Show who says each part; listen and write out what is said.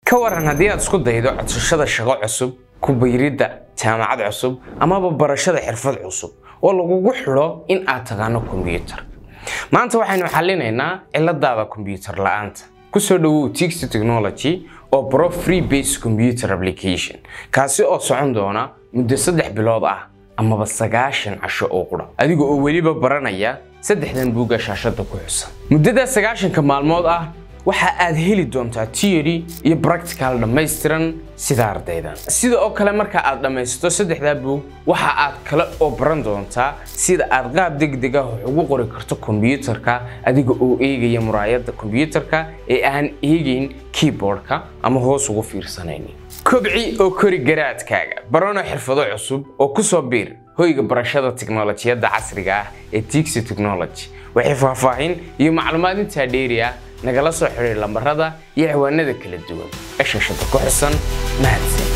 Speaker 1: كورن هدي aad isku daydo codsashada shaqo cusub ku biirida jaamacad cusub ama barashada xirfad cusub oo lagugu xiro in aad taqaano computer maanta waxaynu xalinaynaa ciladaada computer la'aanta ku soo dhawow Tix Technology oo Pro Free Base Computer Application kaasi oo socon doona muddo 3 bilood ah ama 9 casho oo qura adiga oo waliba baranaya saddexdan buuga shaashada ku xusan muddada 9 ka maalmood ah waxa aad heli doontaa theory iyo practical dhameystiran sida ardayda sidoo kale marka aad dhameysto saddexda buug waxa aad kala oo baran doontaa sida aad qaab degdeg ah ugu qori karto computerka adiga oo eegaya muraayada computerka ee aan eegin keyboardka ama hoos ugu fiirsanaynin kobci oo kori garaadkaaga barano xirfado cusub oo ku soo biir hoyga barashada tiknoolajiyada casriga ah ee Tix Technology waxay faahfaahin iyo macluumaad inta dheeri ah nagala soo xiriir lambarada iyo ciwaanada kala duwan ee shaashada ku xusan mahadsan